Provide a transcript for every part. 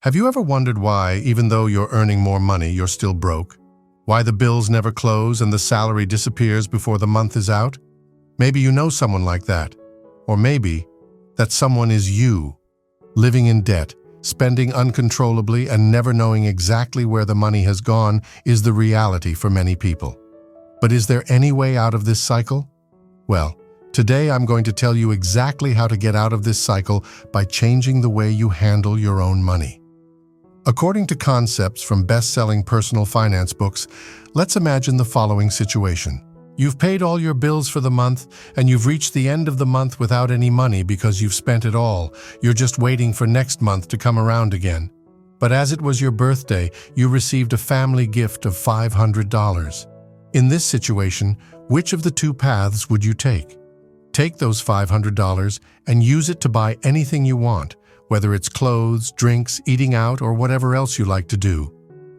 Have you ever wondered why, even though you're earning more money, you're still broke? Why the bills never close and the salary disappears before the month is out? Maybe you know someone like that. Or maybe that someone is you, living in debt, spending uncontrollably and never knowing exactly where the money has gone is the reality for many people. But is there any way out of this cycle? Well, today I'm going to tell you exactly how to get out of this cycle by changing the way you handle your own money. According to concepts from best-selling personal finance books, let's imagine the following situation. You've paid all your bills for the month, and you've reached the end of the month without any money because you've spent it all. You're just waiting for next month to come around again. But as it was your birthday, you received a family gift of $500. In this situation, which of the two paths would you take? Take those $500 and use it to buy anything you want, whether it's clothes, drinks, eating out, or whatever else you like to do.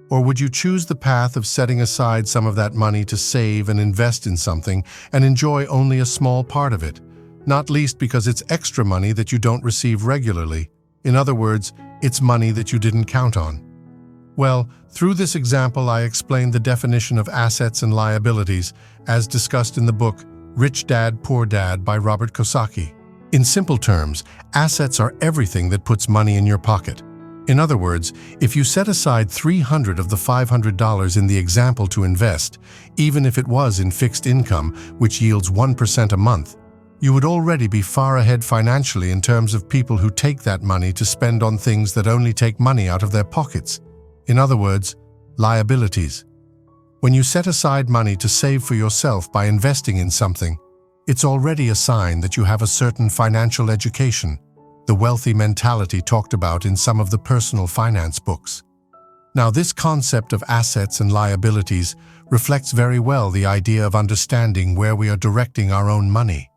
Or would you choose the path of setting aside some of that money to save and invest in something and enjoy only a small part of it, not least because it's extra money that you don't receive regularly? In other words, it's money that you didn't count on. Well, through this example, I explained the definition of assets and liabilities, as discussed in the book Rich Dad, Poor Dad by Robert Kiyosaki. In simple terms, assets are everything that puts money in your pocket. In other words, if you set aside $300 of the $500 in the example to invest, even if it was in fixed income, which yields 1% a month, you would already be far ahead financially in terms of people who take that money to spend on things that only take money out of their pockets. In other words, liabilities. When you set aside money to save for yourself by investing in something, it's already a sign that you have a certain financial education, the wealthy mentality talked about in some of the personal finance books. Now, this concept of assets and liabilities reflects very well the idea of understanding where we are directing our own money.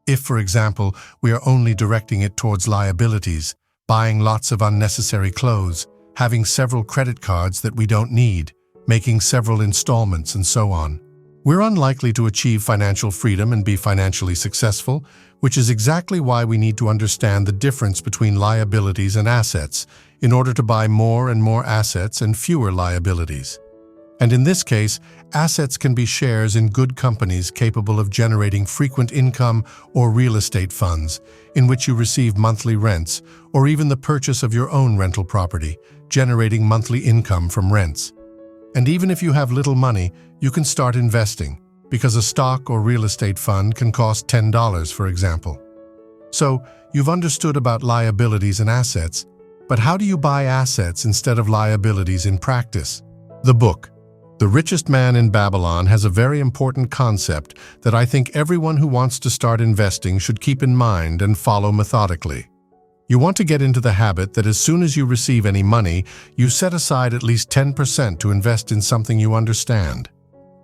If, for example, we are only directing it towards liabilities, buying lots of unnecessary clothes, having several credit cards that we don't need, making several installments, and so on, we're unlikely to achieve financial freedom and be financially successful, which is exactly why we need to understand the difference between liabilities and assets in order to buy more and more assets and fewer liabilities. And in this case, assets can be shares in good companies capable of generating frequent income, or real estate funds, in which you receive monthly rents, or even the purchase of your own rental property, generating monthly income from rents. And even if you have little money, you can start investing, because a stock or real estate fund can cost $10, for example. So, you've understood about liabilities and assets, but how do you buy assets instead of liabilities in practice? The book, The Richest Man in Babylon, has a very important concept that I think everyone who wants to start investing should keep in mind and follow methodically. You want to get into the habit that as soon as you receive any money, you set aside at least 10% to invest in something you understand.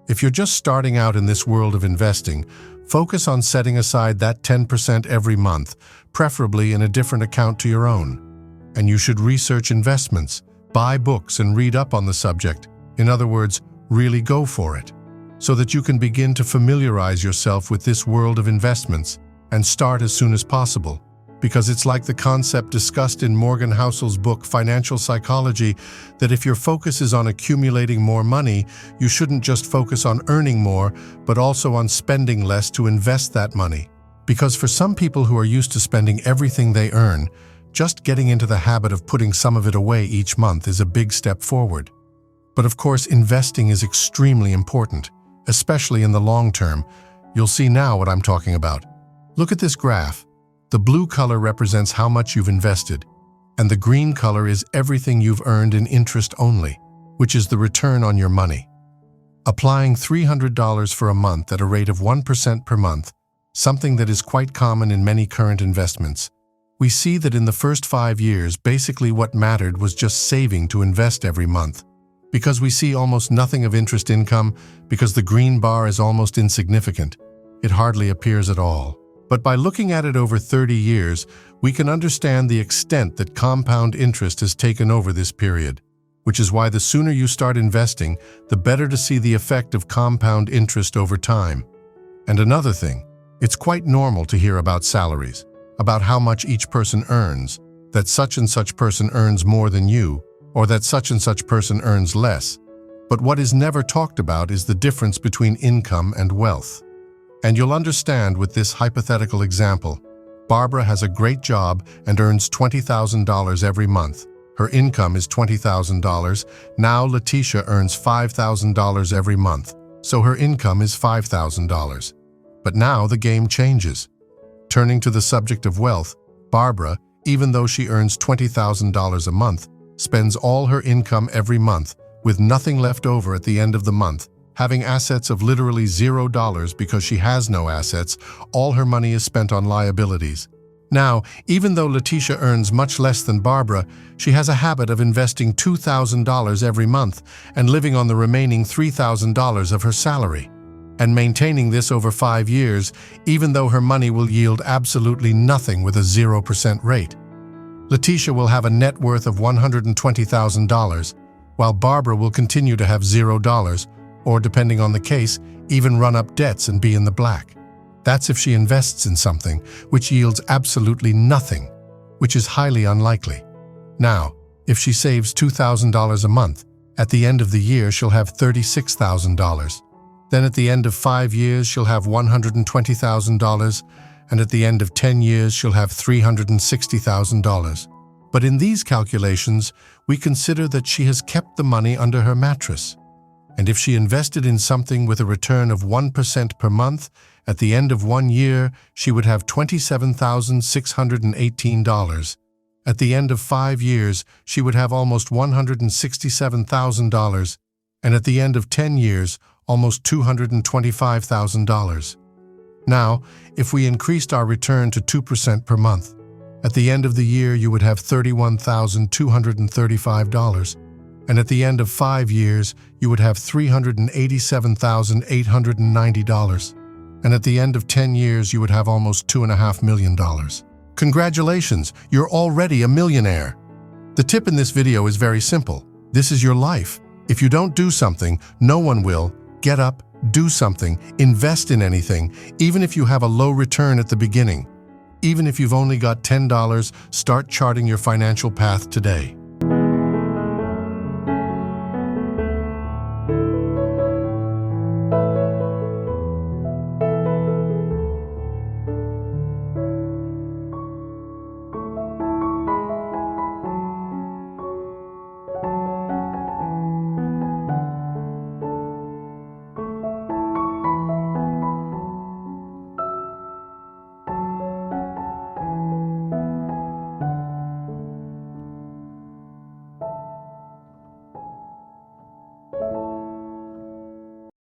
If you're just starting out in this world of investing, focus on setting aside that 10% every month, preferably in a different account to your own. And you should research investments, buy books, and read up on the subject. In other words, really go for it, so that you can begin to familiarize yourself with this world of investments and start as soon as possible. Because it's like the concept discussed in Morgan Housel's book Financial Psychology, that if your focus is on accumulating more money, you shouldn't just focus on earning more, but also on spending less to invest that money. Because for some people who are used to spending everything they earn, just getting into the habit of putting some of it away each month is a big step forward. But of course, investing is extremely important, especially in the long term. You'll see now what I'm talking about. Look at this graph. The blue color represents how much you've invested, and the green color is everything you've earned in interest only, which is the return on your money. Applying $300 for a month at a rate of 1% per month, something that is quite common in many current investments, we see that in the first 5 years, basically what mattered was just saving to invest every month. Because we see almost nothing of interest income, because the green bar is almost insignificant, it hardly appears at all. But by looking at it over 30 years, we can understand the extent that compound interest has taken over this period, which is why the sooner you start investing, the better to see the effect of compound interest over time. And another thing, it's quite normal to hear about salaries, about how much each person earns, that such and such person earns more than you, or that such and such person earns less. But what is never talked about is the difference between income and wealth. And you'll understand with this hypothetical example. Barbara has a great job and earns $20,000 every month. Her income is $20,000. Now Letitia earns $5,000 every month, so her income is $5,000. But now the game changes. Turning to the subject of wealth, Barbara, even though she earns $20,000 a month, spends all her income every month, with nothing left over at the end of the month. Having assets of literally $0 because she has no assets, all her money is spent on liabilities. Now, even though Letitia earns much less than Barbara, she has a habit of investing $2,000 every month and living on the remaining $3,000 of her salary, and maintaining this over 5 years, even though her money will yield absolutely nothing with a 0% rate. Letitia will have a net worth of $120,000, while Barbara will continue to have $0, or depending on the case, even run up debts and be in the black. That's if she invests in something which yields absolutely nothing, which is highly unlikely. Now, if she saves $2,000 a month, at the end of the year she'll have $36,000. Then at the end of 5 years she'll have $120,000, and at the end of 10 years she'll have $360,000. But in these calculations, we consider that she has kept the money under her mattress. And if she invested in something with a return of 1% per month, at the end of 1 year, she would have $27,618. At the end of 5 years, she would have almost $167,000, and at the end of 10 years, almost $225,000. Now, if we increased our return to 2% per month, at the end of the year you would have $31,235, and at the end of 5 years you would have $387,890, and at the end of 10 years you would have almost $2.5 million. Congratulations, you're already a millionaire. The tip in this video is very simple. This is your life. If you don't do something, no one will. Get up, do something, invest in anything, even if you have a low return at the beginning. Even if you've only got $10, start charting your financial path today.